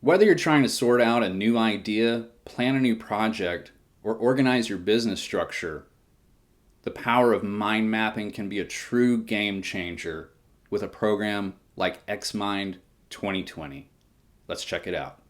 Whether you're trying to sort out a new idea, plan a new project, or organize your business structure, the power of mind mapping can be a true game changer with a program like Xmind 2020. Let's check it out.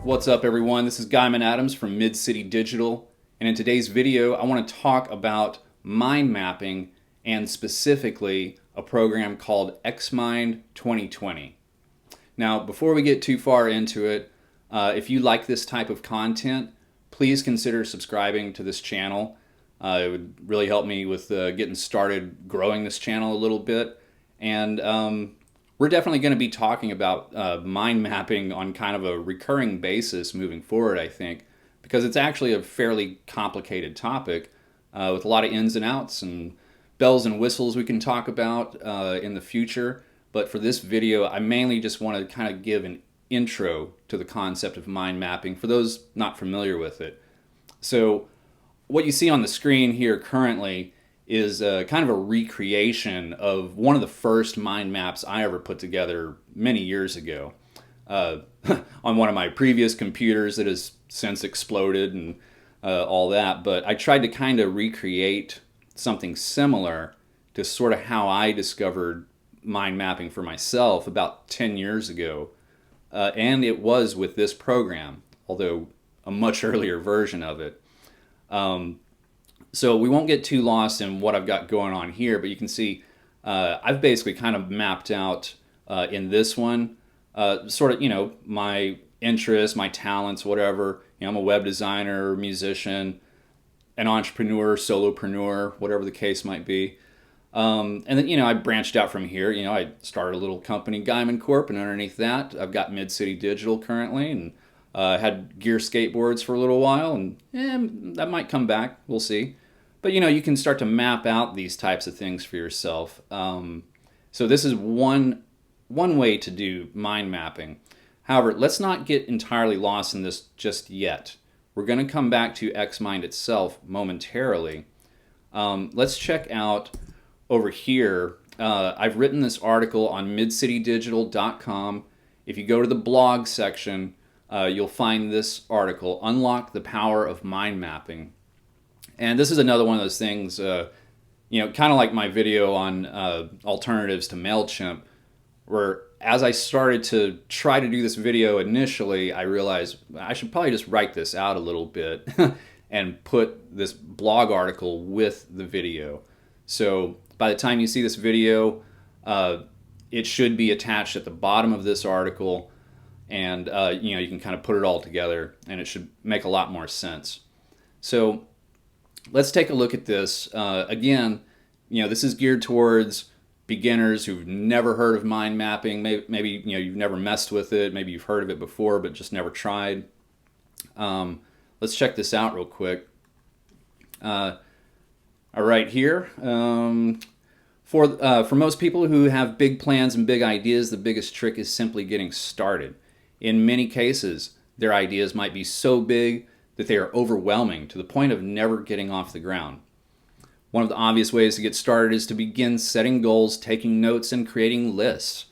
What's up, everyone? This is Guyman Adams from Mid-City Digital, and in today's video I want to talk about mind mapping and specifically a program called Xmind 2020. Now, before we get too far into it, if you like this type of content, please consider subscribing to this channel. It would really help me with getting started growing this channel a little bit, and we're definitely going to be talking about mind mapping on kind of a recurring basis moving forward, I think, because it's actually a fairly complicated topic with a lot of ins and outs and bells and whistles we can talk about in the future. But for this video, I mainly just want to kind of give an intro to the concept of mind mapping for those not familiar with it. So what you see on the screen here currently is kind of a recreation of one of the first mind maps I ever put together many years ago on one of my previous computers that has since exploded and all that. But I tried to kind of recreate something similar to sort of how I discovered mind mapping for myself about 10 years ago. And it was with this program, although a much earlier version of it. So we won't get too lost in what I've got going on here, but you can see I've basically kind of mapped out in this one sort of, my interests, my talents, whatever. I'm a web designer, musician, an entrepreneur, solopreneur, whatever the case might be. And then, I branched out from here. I started a little company, Guyman Corp, and underneath that, I've got Mid-City Digital currently, and had gear skateboards for a little while, and that might come back. We'll see. But you can start to map out these types of things for yourself. So this is one way to do mind mapping. However, let's not get entirely lost in this just yet. We're going to come back to Xmind itself momentarily. Let's check out over here. I've written this article on midcitydigital.com. If you go to the blog section, you'll find this article, Unlock the Power of Mind Mapping. And this is another one of those things, kind of like my video on alternatives to MailChimp, where as I started to try to do this video initially, I realized I should probably just write this out a little bit and put this blog article with the video. So by the time you see this video, it should be attached at the bottom of this article, and you can kind of put it all together, and it should make a lot more sense. So let's take a look at this. Again, this is geared towards beginners who've never heard of mind mapping. Maybe you've never messed with it. Maybe you've heard of it before, but just never tried. Let's check this out real quick. All right, here. For most people who have big plans and big ideas, the biggest trick is simply getting started. In many cases, their ideas might be so big that they are overwhelming to the point of never getting off the ground. One of the obvious ways to get started is to begin setting goals, taking notes, and creating lists.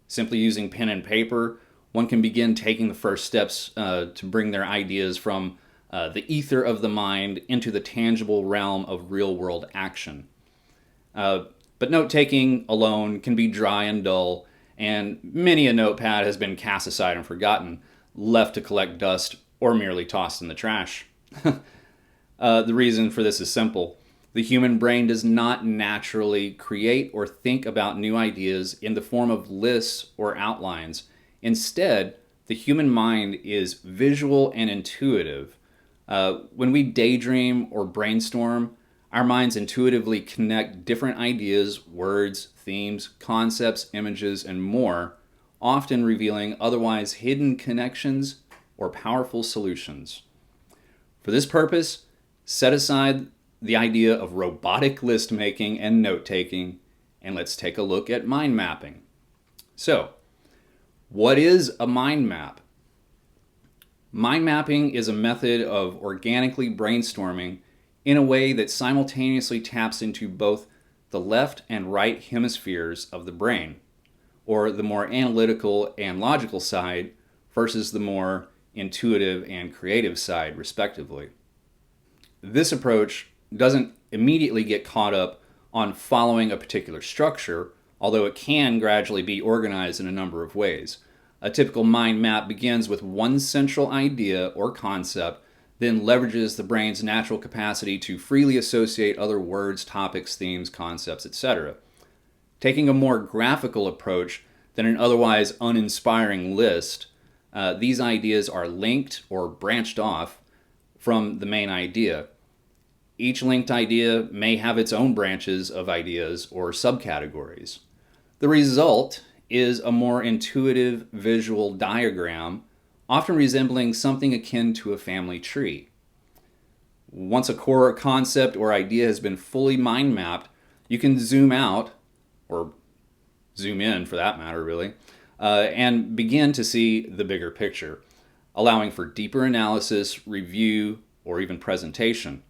Simply using pen and paper, one can begin taking the first steps to bring their ideas from the ether of the mind into the tangible realm of real-world action. But note-taking alone can be dry and dull, and many a notepad has been cast aside and forgotten, left to collect dust, or merely tossed in the trash. The reason for this is simple. The human brain does not naturally create or think about new ideas in the form of lists or outlines. Instead, the human mind is visual and intuitive. When we daydream or brainstorm, our minds intuitively connect different ideas, words, themes, concepts, images, and more, often revealing otherwise hidden connections or powerful solutions. For this purpose, set aside the idea of robotic list making and note taking, and let's take a look at mind mapping. So, what is a mind map? Mind mapping is a method of organically brainstorming in a way that simultaneously taps into both the left and right hemispheres of the brain, or the more analytical and logical side versus the more intuitive and creative side, respectively. This approach doesn't immediately get caught up on following a particular structure, although it can gradually be organized in a number of ways. A typical mind map begins with one central idea or concept, then leverages the brain's natural capacity to freely associate other words, topics, themes, concepts, etc. Taking a more graphical approach than an otherwise uninspiring list, these ideas are linked or branched off from the main idea. Each linked idea may have its own branches of ideas or subcategories. The result is a more intuitive visual diagram, often resembling something akin to a family tree. Once a core concept or idea has been fully mind mapped, you can zoom out, or zoom in for that matter, really, and begin to see the bigger picture, allowing for deeper analysis, review, or even presentation.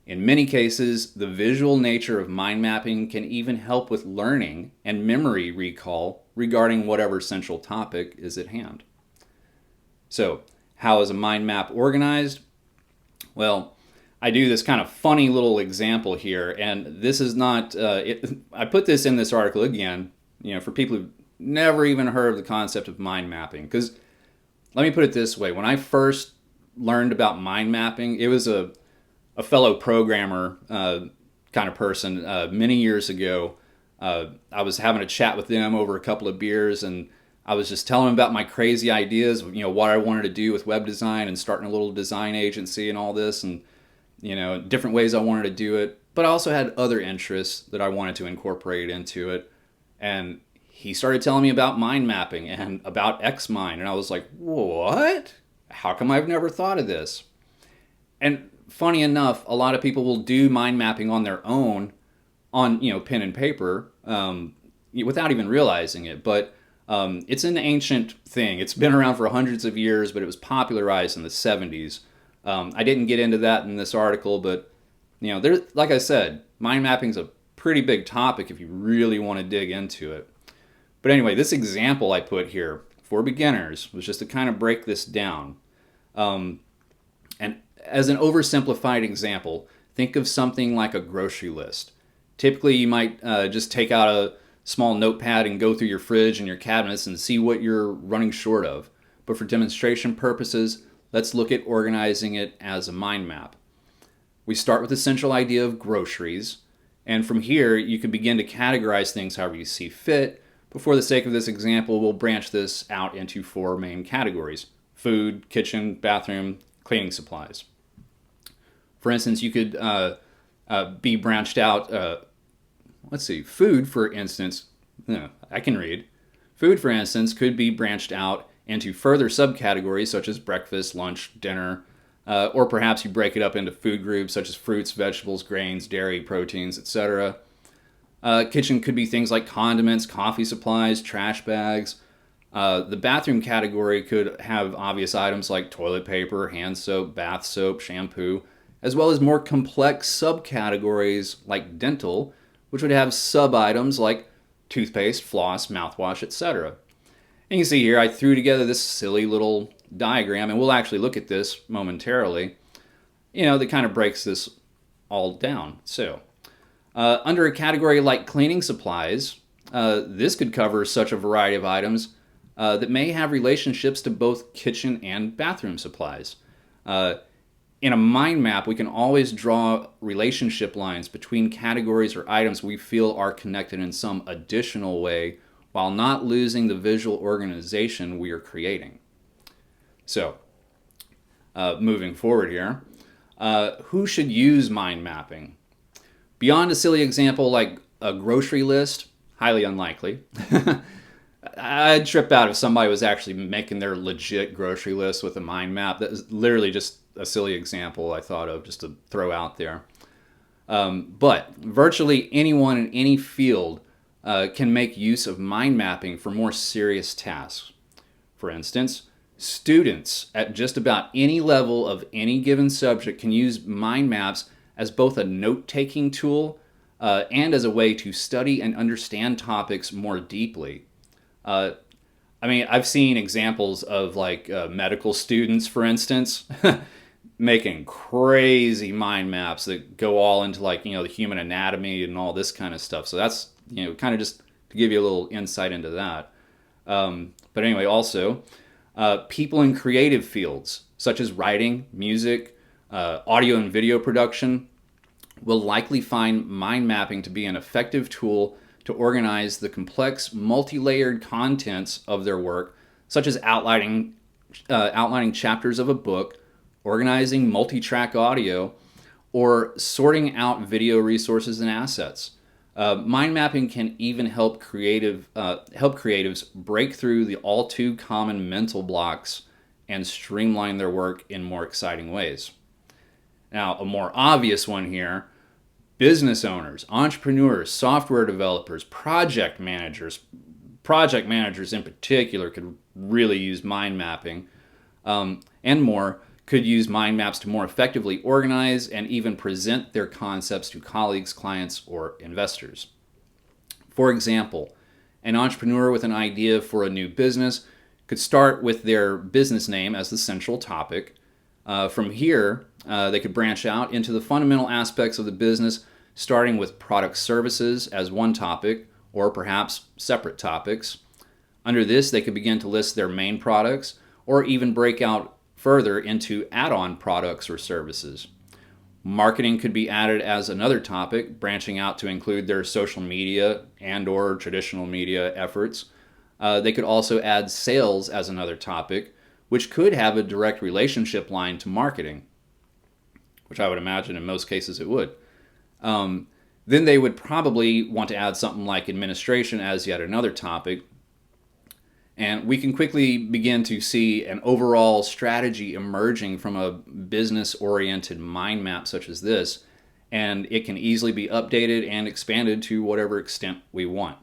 In many cases, the visual nature of mind mapping can even help with learning and memory recall regarding whatever central topic is at hand. So, how is a mind map organized? Well, I do this kind of funny little example here, and this is not, I put this in this article again, for people who've never even heard of the concept of mind mapping. Because, let me put it this way, when I first learned about mind mapping, it was a fellow programmer kind of person many years ago. I was having a chat with them over a couple of beers, and I was just telling them about my crazy ideas, what I wanted to do with web design and starting a little design agency and all this, and different ways I wanted to do it. But I also had other interests that I wanted to incorporate into it. And he started telling me about mind mapping and about Xmind, and I was like, what? How come I've never thought of this? And funny enough, a lot of people will do mind mapping on their own on pen and paper without even realizing it. But it's an ancient thing. It's been around for hundreds of years, but it was popularized in the 70s. I didn't get into that in this article, but like I said, mind mapping is a pretty big topic if you really want to dig into it. But anyway, this example I put here for beginners was just to kind of break this down. And as an oversimplified example, think of something like a grocery list. Typically, you might just take out a small notepad and go through your fridge and your cabinets and see what you're running short of. But for demonstration purposes, let's look at organizing it as a mind map. We start with the central idea of groceries, and from here, you can begin to categorize things however you see fit. But for the sake of this example, we'll branch this out into 4 main categories: food, kitchen, bathroom, cleaning supplies. For instance, you could be branched out, food, for instance, I can read. Food, for instance, could be branched out into further subcategories such as breakfast, lunch, dinner, or perhaps you break it up into food groups such as fruits, vegetables, grains, dairy, proteins, etc. Kitchen could be things like condiments, coffee supplies, trash bags. The bathroom category could have obvious items like toilet paper, hand soap, bath soap, shampoo, as well as more complex subcategories like dental, which would have sub-items like toothpaste, floss, mouthwash, etc. And you can see here I threw together this silly little diagram, and we'll actually look at this momentarily, that kind of breaks this all down. So, under a category like cleaning supplies, this could cover such a variety of items that may have relationships to both kitchen and bathroom supplies. In a mind map, we can always draw relationship lines between categories or items we feel are connected in some additional way while not losing the visual organization we are creating. So, moving forward here, who should use mind mapping? Beyond a silly example like a grocery list, highly unlikely. I'd trip out if somebody was actually making their legit grocery list with a mind map. That is literally just a silly example I thought of just to throw out there. But virtually anyone in any field can make use of mind mapping for more serious tasks. For instance, students at just about any level of any given subject can use mind maps as both a note-taking tool and as a way to study and understand topics more deeply. Uh, I've seen examples of like medical students, for instance, making crazy mind maps that go all into like, the human anatomy and all this kind of stuff. So that's, kind of just to give you a little insight into that. But anyway, also, people in creative fields, such as writing, music, audio and video production, will likely find mind mapping to be an effective tool to organize the complex, multi-layered contents of their work, such as outlining chapters of a book, organizing multi-track audio, or sorting out video resources and assets. Mind mapping can even help creatives break through the all too common mental blocks and streamline their work in more exciting ways. Now, a more obvious one here: business owners, entrepreneurs, software developers, project managers in particular could really use mind mapping, and more could use mind maps to more effectively organize and even present their concepts to colleagues, clients, or investors. For example, an entrepreneur with an idea for a new business could start with their business name as the central topic. From here, they could branch out into the fundamental aspects of the business, starting with product services as one topic, or perhaps separate topics. Under this, they could begin to list their main products, or even break out further into add-on products or services. Marketing could be added as another topic, branching out to include their social media and or traditional media efforts. They could also add sales as another topic, which could have a direct relationship line to marketing, which I would imagine in most cases it would. Then they would probably want to add something like administration as yet another topic. And we can quickly begin to see an overall strategy emerging from a business-oriented mind map such as this, and it can easily be updated and expanded to whatever extent we want.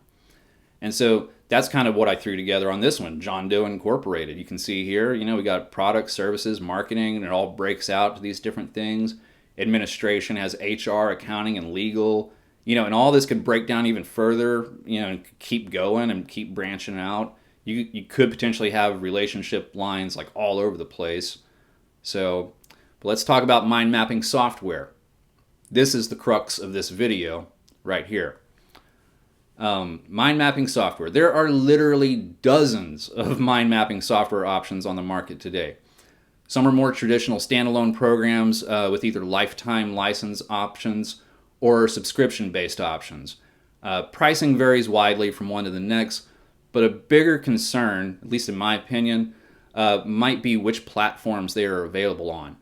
And so that's kind of what I threw together on this one, John Doe Incorporated. You can see here, we got products, services, marketing, and it all breaks out to these different things. Administration has HR, accounting, and legal, and all this could break down even further, and keep going and keep branching out. You could potentially have relationship lines like all over the place. So, but let's talk about mind mapping software. This is the crux of this video right here. Mind mapping software. There are literally dozens of mind mapping software options on the market today. Some are more traditional standalone programs with either lifetime license options or subscription-based options. Pricing varies widely from one to the next, but a bigger concern, at least in my opinion, might be which platforms they are available on.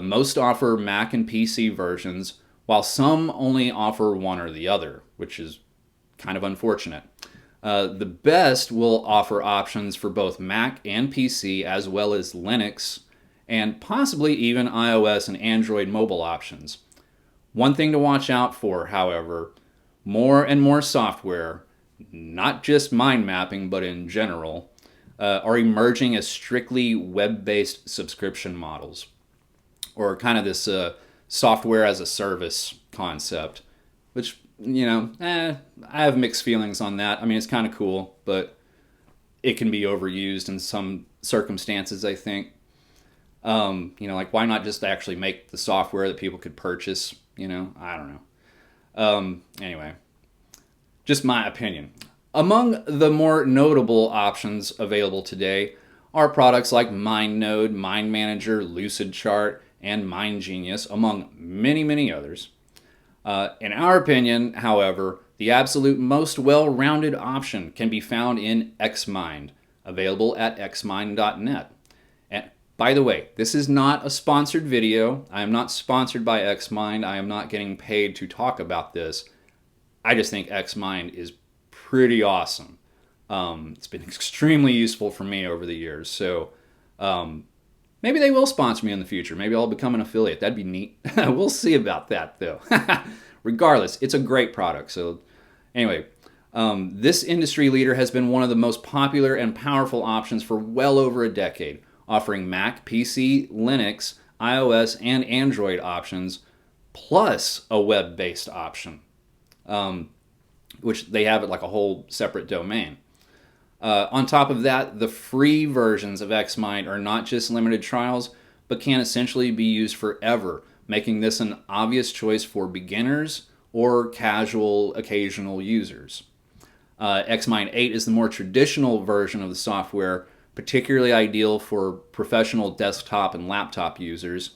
Most offer Mac and PC versions, while some only offer one or the other, which is kind of unfortunate. The best will offer options for both Mac and PC, as well as Linux, and possibly even iOS and Android mobile options. One thing to watch out for, however, more and more software, not just mind mapping, but in general, are emerging as strictly web-based subscription models, or kind of this software as a service concept, which, I have mixed feelings on that. It's kind of cool, but it can be overused in some circumstances, I think. Like, why not just actually make the software that people could purchase? I don't know. Anyway, just my opinion. Among the more notable options available today are products like MindNode, Mind Manager, Lucidchart, and MindGenius, among many, many others. In our opinion, however, the absolute most well-rounded option can be found in Xmind, available at xmind.net. And by the way, this is not a sponsored video. I am not sponsored by Xmind. I am not getting paid to talk about this. I just think Xmind is pretty awesome. It's been extremely useful for me over the years. So, Maybe they will sponsor me in the future. Maybe I'll become an affiliate. That'd be neat. We'll see about that, though. Regardless, it's a great product. So anyway, this industry leader has been one of the most popular and powerful options for well over a decade, offering Mac, PC, Linux, iOS, and Android options, plus a web-based option, which they have it like a whole separate domain. On top of that, the free versions of Xmind are not just limited trials, but can essentially be used forever, making this an obvious choice for beginners or casual, occasional users. Xmind 8 is the more traditional version of the software, particularly ideal for professional desktop and laptop users.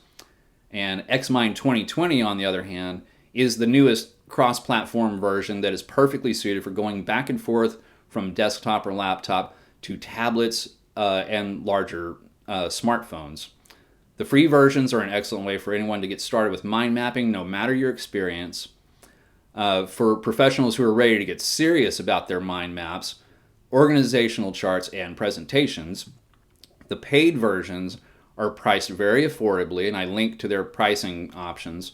And Xmind 2020, on the other hand, is the newest cross-platform version that is perfectly suited for going back and forth from desktop or laptop to tablets and larger smartphones. The free versions are an excellent way for anyone to get started with mind mapping, no matter your experience. For professionals who are ready to get serious about their mind maps, organizational charts, and presentations, the paid versions are priced very affordably, and I link to their pricing options,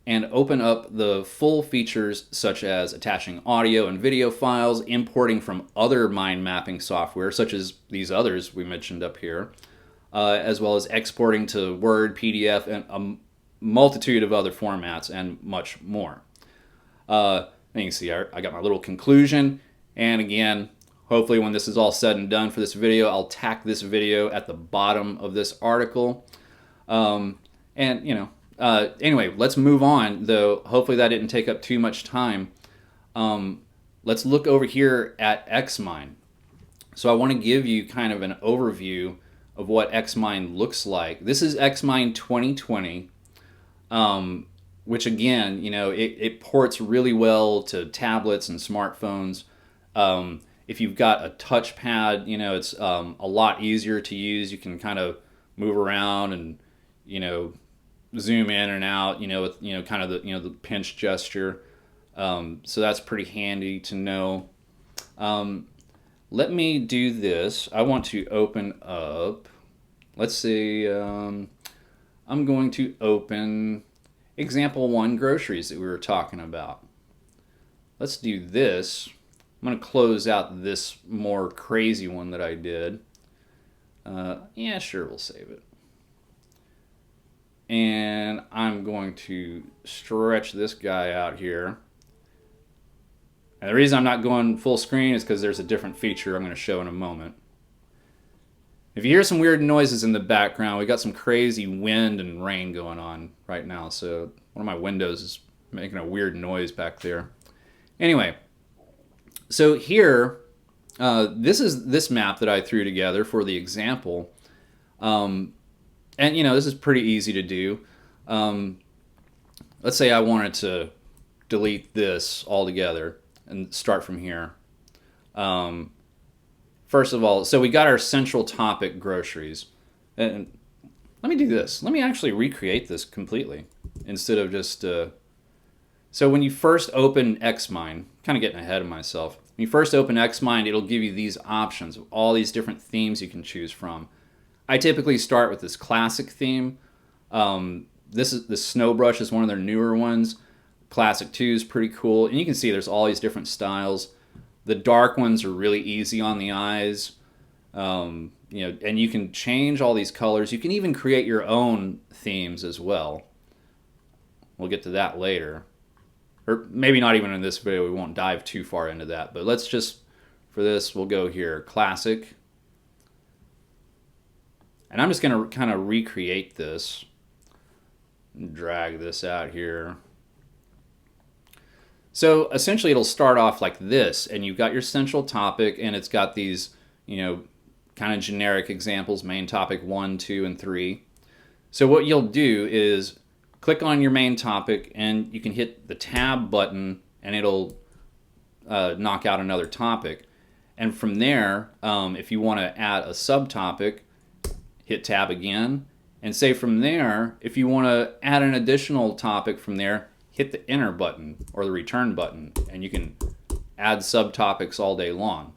and open up the full features such as attaching audio and video files, importing from other mind mapping software, such as these others we mentioned up here, as well as exporting to Word, PDF, and a multitude of other formats, and much more. And you can see I got my little conclusion, and again, hopefully when this is all said and done for this video, I'll tack this video at the bottom of this article. Anyway, let's move on, though hopefully that didn't take up too much time. Let's look over here at Xmind. So I want to give you kind of an overview of what Xmind looks like. This is Xmind 2020, which again, it ports really well to tablets and smartphones. If you've got a touchpad, it's a lot easier to use. You can kind of move around and, zoom in and out, with, kind of the pinch gesture. So that's pretty handy to know. Let me do this. I want to open up, let's see, I'm going to open example 1 groceries that we were talking about. Let's do this. I'm going to close out this more crazy one that I did. Yeah, sure, we'll save it. And I'm going to stretch this guy out here. And the reason I'm not going full screen is because there's a different feature I'm going to show in a moment. If you hear some weird noises in the background, we got some crazy wind and rain going on right now. So one of my windows is making a weird noise back there. Anyway, so here, this is this map that I threw together for the example. And, this is pretty easy to do. Let's say I wanted to delete this altogether and start from here. First of all, so we got our central topic, groceries. And let me do this. Let me actually recreate this completely instead of just... So when you first open Xmind, kind of getting ahead of myself. When you first open Xmind, it'll give you these options of all these different themes you can choose from. I typically start with this classic theme. The Snow Brush is one of their newer ones. Classic 2 is pretty cool. And you can see there's all these different styles. The dark ones are really easy on the eyes. And you can change all these colors. You can even create your own themes as well. We'll get to that later. Or maybe not even in this video. We won't dive too far into that. But let's just, for this, we'll go here. Classic. And I'm just going to kind of recreate this. Drag this out here. So essentially it'll start off like this, and you've got your central topic, and it's got these, kind of generic examples, main topic 1, 2, and 3. So what you'll do is click on your main topic, and you can hit the tab button, and it'll knock out another topic. And from there, if you want to add a subtopic, hit tab again, and say from there, if you want to add an additional topic from there, hit the enter button or the return button, and you can add subtopics all day long.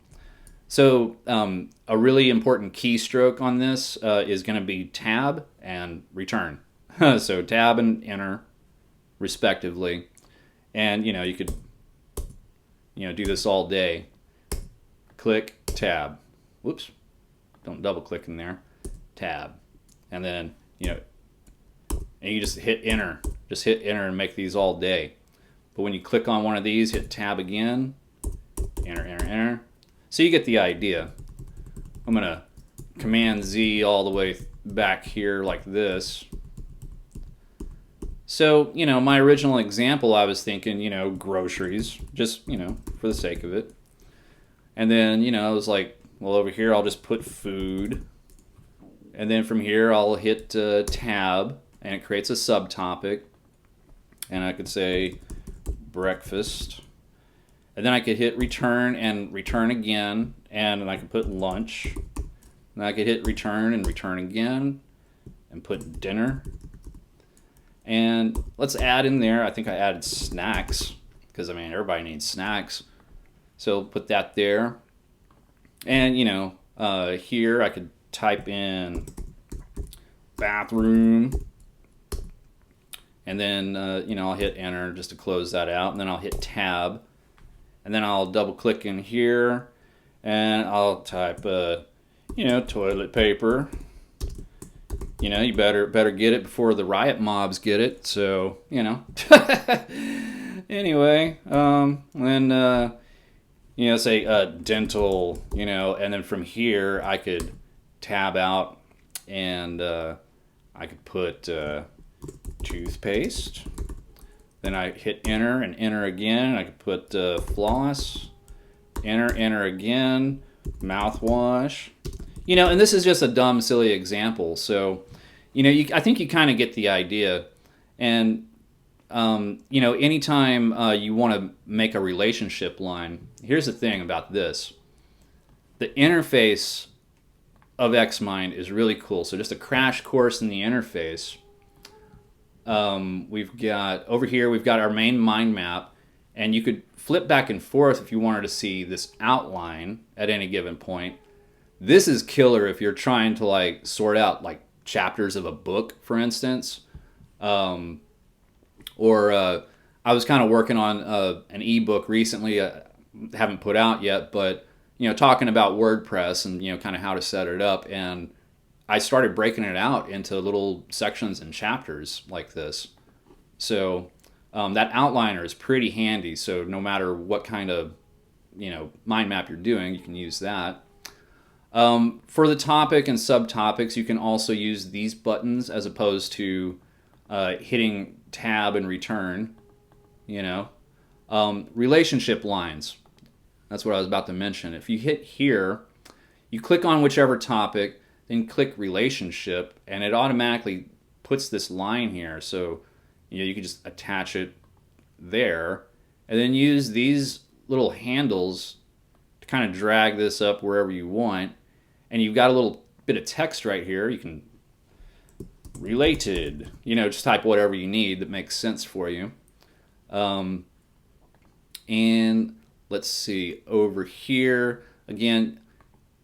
So a really important keystroke on this is going to be tab and return. So tab and enter respectively. And you could do this all day. Click, tab. Whoops. Don't double click in there. Tab. And then, and you just hit enter. Just hit enter and make these all day. But when you click on one of these, hit tab again. Enter, enter, enter. So you get the idea. I'm going to Command Z all the way back here like this. So, my original example, I was thinking, groceries, just, for the sake of it. And then, I was like, well, over here, I'll just put food. And then from here, I'll hit tab, and it creates a subtopic. And I could say breakfast. And then I could hit return and return again. And then I could put lunch. And I could hit return and return again. And put dinner. And let's add in there, I think I added snacks. Because, everybody needs snacks. So put that there. And, here I could type in bathroom. And then, I'll hit enter just to close that out. And then I'll hit tab. And then I'll double click in here. And I'll type, toilet paper. You better get it before the riot mobs get it. So, Anyway, then, say dental, and then from here I could tab out and I could put toothpaste. Then I hit enter and enter again. I could put floss, enter again, mouthwash. And this is just a dumb, silly example. So, I think you kind of get the idea. And, anytime you want to make a relationship line, here's the thing about this. The interface of Xmind is really cool. So just a crash course in the interface. Over here, we've got our main mind map. And you could flip back and forth if you wanted to see this outline at any given point. This is killer if you're trying to sort out chapters of a book, for instance. Or I was kind of working on an ebook recently. Haven't put out yet, but talking about WordPress and kind of how to set it up, and I started breaking it out into little sections and chapters like this. So that outliner is pretty handy. So no matter what kind of mind map you're doing, you can use that. For the topic and subtopics, you can also use these buttons as opposed to hitting tab and return. Relationship lines. That's what I was about to mention. If you hit here, you click on whichever topic, then click relationship, and it automatically puts this line here. So you can just attach it there, and then use these little handles to kind of drag this up wherever you want. And you've got a little bit of text right here. You can related, just type whatever you need that makes sense for you. And let's see, over here, again,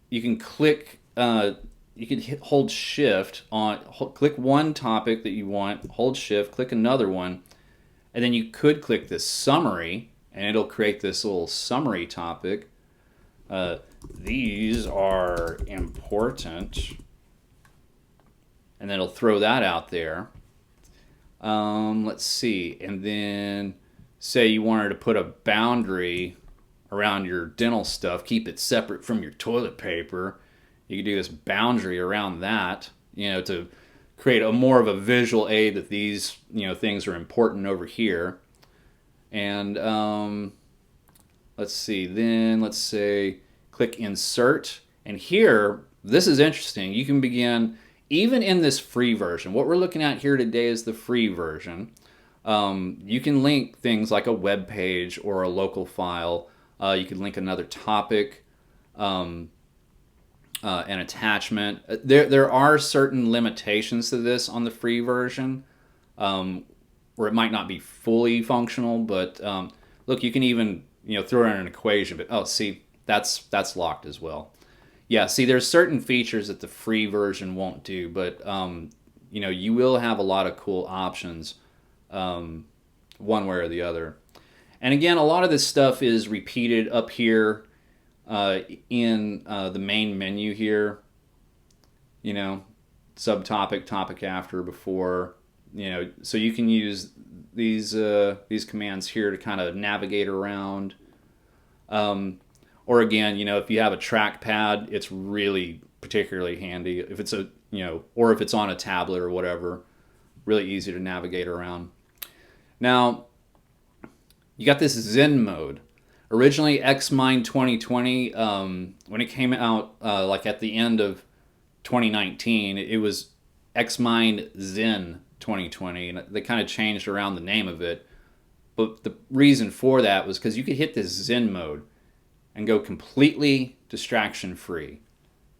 you can click, you can hold shift on, click one topic that you want, hold shift, click another one, and then you could click this summary, and it'll create this little summary topic. These are important. And then it'll throw that out there. Let's see. And then say you wanted to put a boundary around your dental stuff. Keep it separate from your toilet paper. You can do this boundary around that, to create a more of a visual aid that these, things are important over here. And let's see. Then let's say click insert. And here, this is interesting. You can begin, even in this free version, what we're looking at here today is the free version. You can link things like a web page or a local file. You can link another topic, an attachment. There are certain limitations to this on the free version, where it might not be fully functional. But look, you can even throw in an equation. But see, that's locked as well. Yeah, see, there's certain features that the free version won't do, but you know, you will have a lot of cool options, one way or the other. And again, a lot of this stuff is repeated up here in the main menu here. You know, subtopic, topic after, before. You know, so you can use these commands here to kind of navigate around. Or again, you know, if you have a trackpad, it's really particularly handy. If it's a, you know, or if it's on a tablet or whatever, really easy to navigate around. Now, you got this Zen mode. Originally, Xmind 2020, when it came out, like at the end of 2019, it was Xmind Zen 2020, and they kind of changed around the name of it. But the reason for that was because you could hit this Zen mode and go completely distraction free.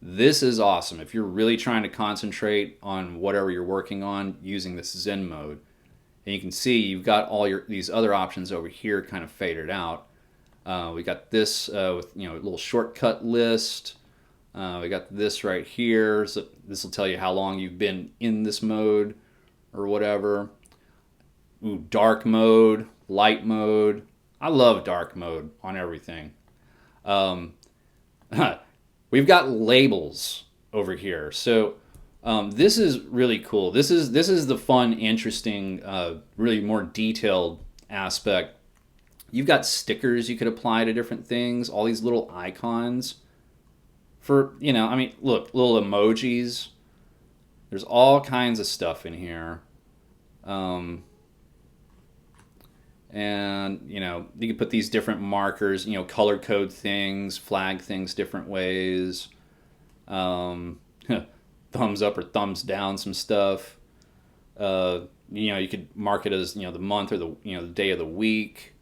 This is awesome if you're really trying to concentrate on whatever you're working on using this Zen mode. And you can see you've got all these other options over here kind of faded out. We got this with, you know, a little shortcut list. We got this right here. So this will tell you how long you've been in this mode or whatever. Ooh, dark mode, light mode. I love dark mode on everything. We've got labels over here. So this is really cool. This is the fun, interesting, really more detailed aspect. You've got stickers you could apply to different things. All these little icons for, you know, I mean, look, little emojis. There's all kinds of stuff in here. And, you know, you can put these different markers, you know, color code things, flag things different ways. Thumbs up or thumbs down some stuff. You know, you could mark it as, you know, the month or the, you know, the day of the week.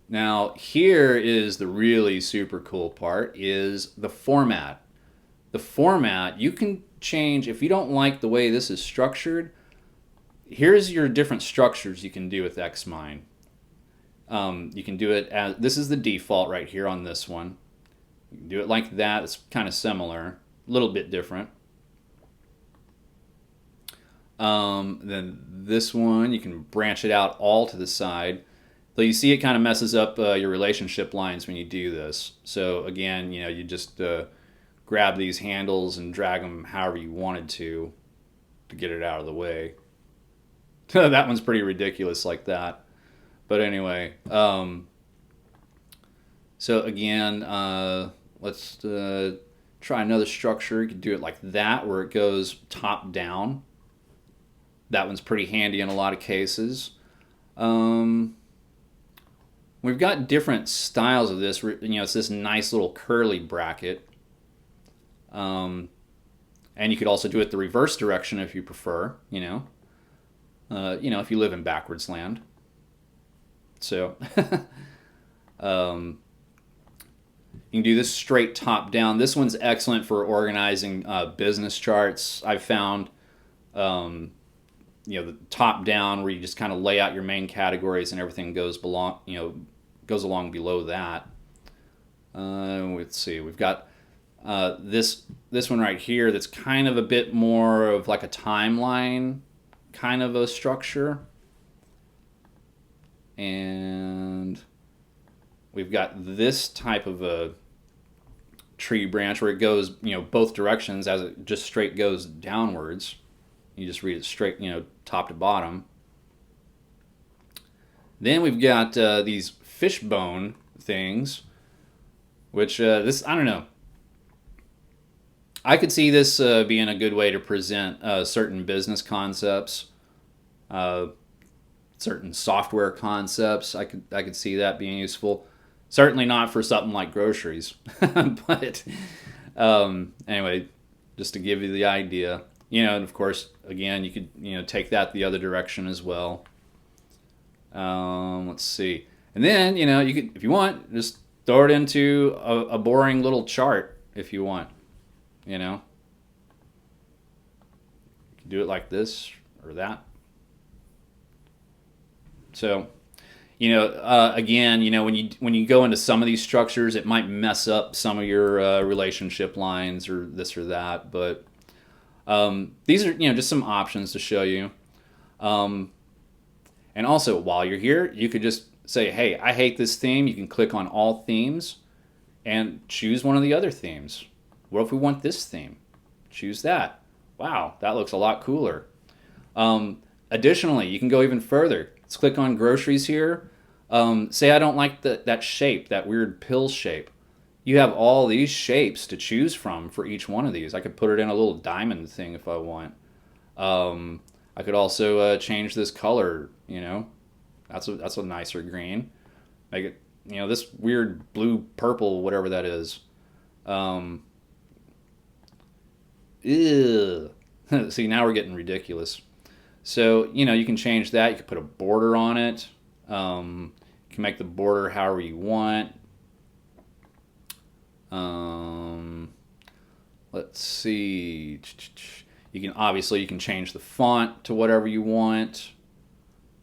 Now, here is the really super cool part, is the format. The format, you can change, if you don't like the way this is structured, here's your different structures you can do with Xmind. You can do it as, this is the default right here on this one. You can do it like that. It's kind of similar, a little bit different. Then this one, you can branch it out all to the side. So you see it kind of messes up your relationship lines when you do this. So again, you know, you just grab these handles and drag them however you wanted to get it out of the way. That one's pretty ridiculous like that. But anyway, so again, let's try another structure. You can do it like that, where it goes top down. That one's pretty handy in a lot of cases. We've got different styles of this. You know, it's this nice little curly bracket. And you could also do it the reverse direction if you prefer, you know. You know, if you live in backwards land. So, you can do this straight top down. This one's excellent for organizing business charts. I've found, you know, the top down, where you just kind of lay out your main categories and everything goes along below that. Let's see, we've got this one right here that's kind of a bit more of like a timeline kind of a structure. And we've got this type of a tree branch where it goes, you know, both directions as it just straight goes downwards. You just read it straight, you know, top to bottom. Then we've got these fishbone things, which this, I don't know. I could see this being a good way to present certain business concepts, certain software concepts. I could see that being useful. Certainly not for something like groceries, but anyway, just to give you the idea, you know. And of course, again, you could, you know, take that the other direction as well. Let's see, and then, you know, you could, if you want, just throw it into a boring little chart if you want. You know, you can do it like this or that. So, Again, when you go into some of these structures, it might mess up some of your relationship lines or this or that. But these are just some options to show you. And also, while you're here, you could just say, "Hey, I hate this theme." You can click on all themes and choose one of the other themes. What if we want this theme? Choose that. Wow, that looks a lot cooler. Additionally, you can go even further. Let's click on groceries here. Say I don't like that shape, that weird pill shape. You have all these shapes to choose from for each one of these. I could put it in a little diamond thing if I want. I could also change this color. That's a nicer green. Make it this weird blue purple, whatever that is. Ew. See, now we're getting ridiculous. So, you can change that. You can put a border on it. You can make the border however you want. Let's see. You can change the font to whatever you want.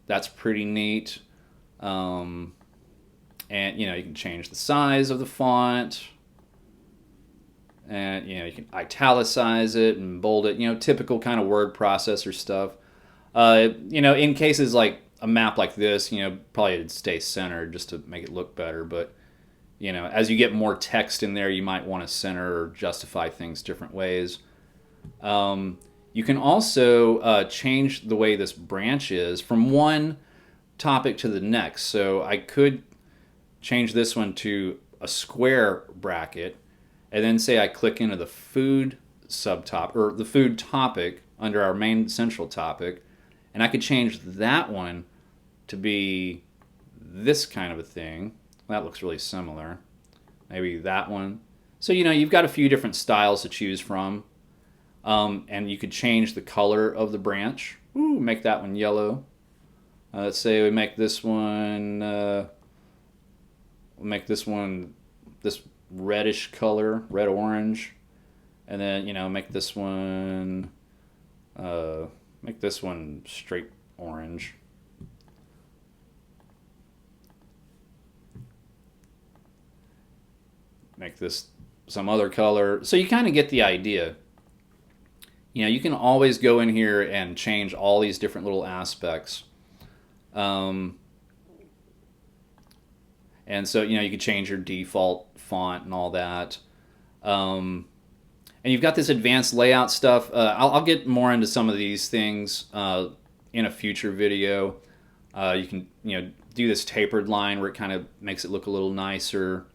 That's pretty neat. And, you can change the size of the font. And, you can italicize it and bold it, typical kind of word processor stuff. In cases like a map like this, probably it'd stay centered just to make it look better. But, as you get more text in there, you might want to center or justify things different ways. You can also change the way this branch is from one topic to the next. So I could change this one to a square bracket, and then say I click into the food subtopic or the food topic under our main central topic, and I could change that one to be this kind of a thing. That looks really similar. Maybe that one. So you've got a few different styles to choose from, and you could change the color of the branch. Ooh, make that one yellow. Let's say we make this one. This reddish color, red orange, and then make this one straight orange. Make this some other color. So you kind of get the idea. You can always go in here and change all these different little aspects. And so, you could change your default font and all that. And you've got this advanced layout stuff. I'll get more into some of these things in a future video. You can, do this tapered line where it kind of makes it look a little nicer.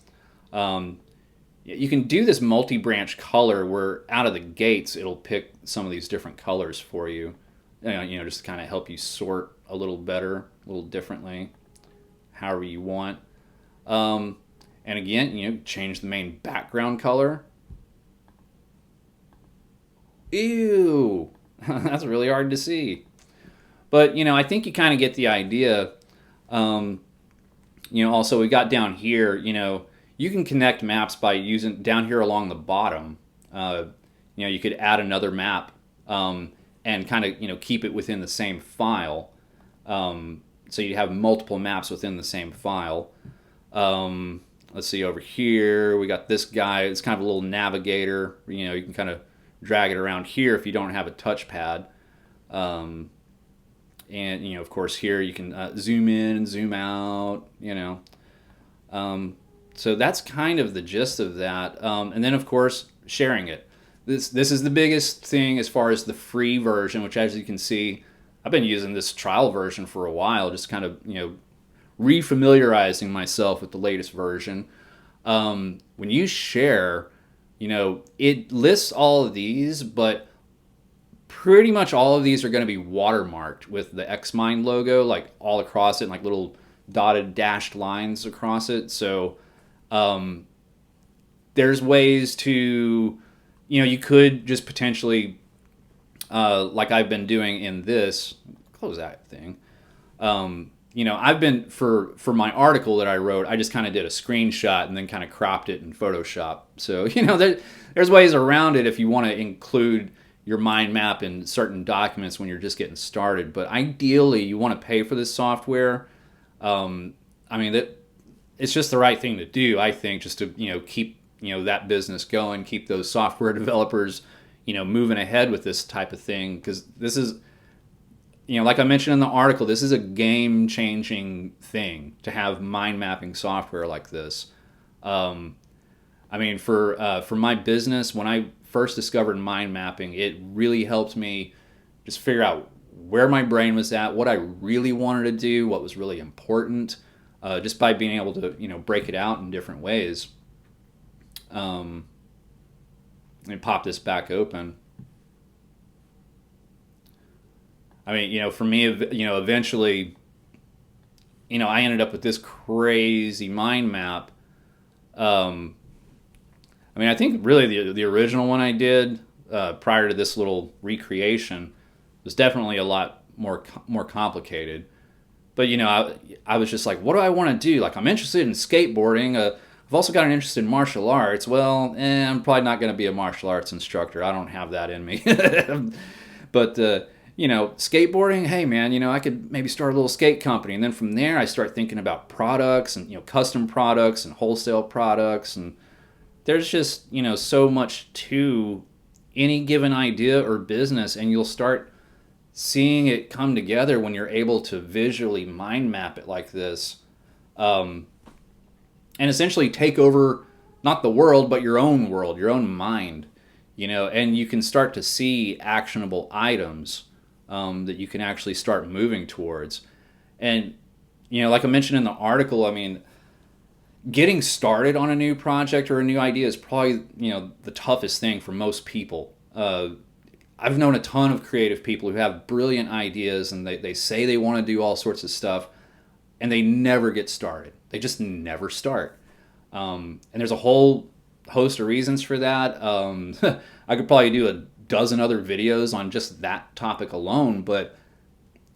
You can do this multi-branch color where out of the gates it'll pick some of these different colors for you. Just to kind of help you sort a little better, a little differently, however you want. And again, change the main background color. Ew, that's really hard to see. But, I think you kind of get the idea. Also we got down here, you can connect maps by using down here along the bottom. You could add another map and kind of, keep it within the same file. So you have multiple maps within the same file. Let's see over here. We got this guy. It's kind of a little navigator. You can kind of drag it around here if you don't have a touchpad. And, of course, here you can zoom in and zoom out, So that's kind of the gist of that. And then, of course, sharing it. This is the biggest thing as far as the free version, which, as you can see, I've been using this trial version for a while, just kind of, refamiliarizing myself with the latest version. When you share, it lists all of these, but pretty much all of these are going to be watermarked with the Xmind logo, like all across it, and like little dotted dashed lines across it. So there's ways to, you could just potentially, like I've been doing in this, close that thing. I've been, for my article that I wrote, I just kind of did a screenshot and then kind of cropped it in Photoshop. So, there's ways around it if you want to include your mind map in certain documents when you're just getting started. But ideally, you want to pay for this software. I mean, that it's just the right thing to do, I think, just to, keep, that business going, keep those software developers, moving ahead with this type of thing. Because this is, like I mentioned in the article, this is a game-changing thing to have mind mapping software like this. I mean, for my business, when I first discovered mind mapping, it really helped me just figure out where my brain was at, what I really wanted to do, what was really important, just by being able to, break it out in different ways. Let me pop this back open. I mean, for me, eventually, I ended up with this crazy mind map. I mean, I think really the original one I did prior to this little recreation was definitely a lot more complicated. But I was just like, what do I want to do? Like, I'm interested in skateboarding. I've also got an interest in martial arts. Well, I'm probably not going to be a martial arts instructor. I don't have that in me. But skateboarding. Hey, man, I could maybe start a little skate company, and then from there I start thinking about products and custom products and wholesale products, and there's just so much to any given idea or business, and you'll start seeing it come together when you're able to visually mind map it like this, and essentially take over not the world but your own world, your own mind, and you can start to see actionable items that you can actually start moving towards. And like I mentioned in the article, I mean, getting started on a new project or a new idea is probably the toughest thing for most people. I've known a ton of creative people who have brilliant ideas, and they say they want to do all sorts of stuff, and they never get started. They just never start. And there's a whole host of reasons for that. I could probably do a dozen other videos on just that topic alone, but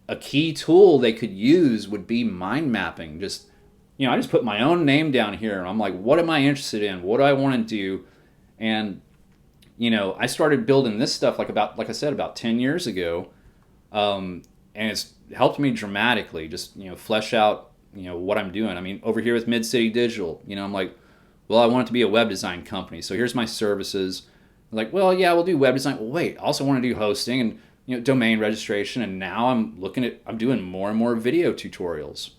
a key tool they could use would be mind mapping. Just, I just put my own name down here, and I'm like, what am I interested in? What do I want to do? And I started building this stuff like I said, about 10 years ago, and it's helped me dramatically. Just flesh out what I'm doing. I mean, over here with Mid City Digital, I'm like, well, I want it to be a web design company, so here's my services. I'm like, well, yeah, we'll do web design. Well, wait, I also want to do hosting and domain registration, and now I'm doing more and more video tutorials.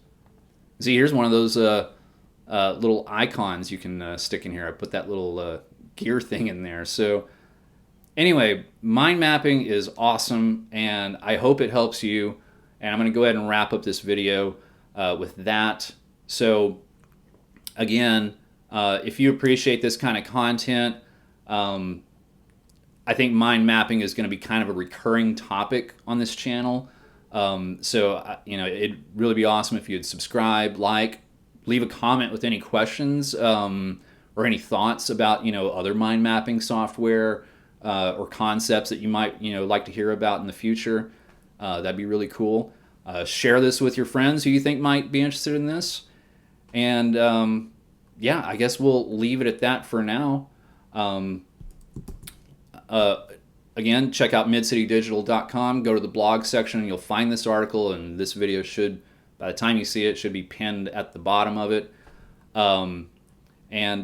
See, here's one of those little icons you can stick in here. I put that little gear thing in there. So anyway, mind mapping is awesome, and I hope it helps you. And I'm going to go ahead and wrap up this video with that. So again, if you appreciate this kind of content, I think mind mapping is going to be kind of a recurring topic on this channel. So it'd really be awesome if you'd subscribe, leave a comment with any questions or any thoughts about other mind mapping software or concepts that you might like to hear about in the future. That'd be really cool. Share this with your friends who you think might be interested in this. And yeah, I guess we'll leave it at that for now. Again, check out midcitydigital.com, go to the blog section, and you'll find this article, and this video by the time you see it, should be pinned at the bottom of it. And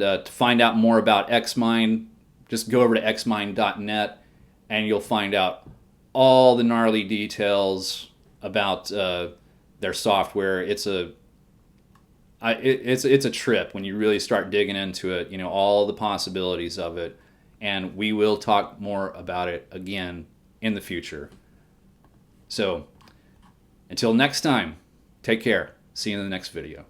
to find out more about Xmind, just go over to xmind.net, and you'll find out all the gnarly details about their software. It's a trip when you really start digging into it, all the possibilities of it. And we will talk more about it again in the future. So, until next time, take care. See you in the next video.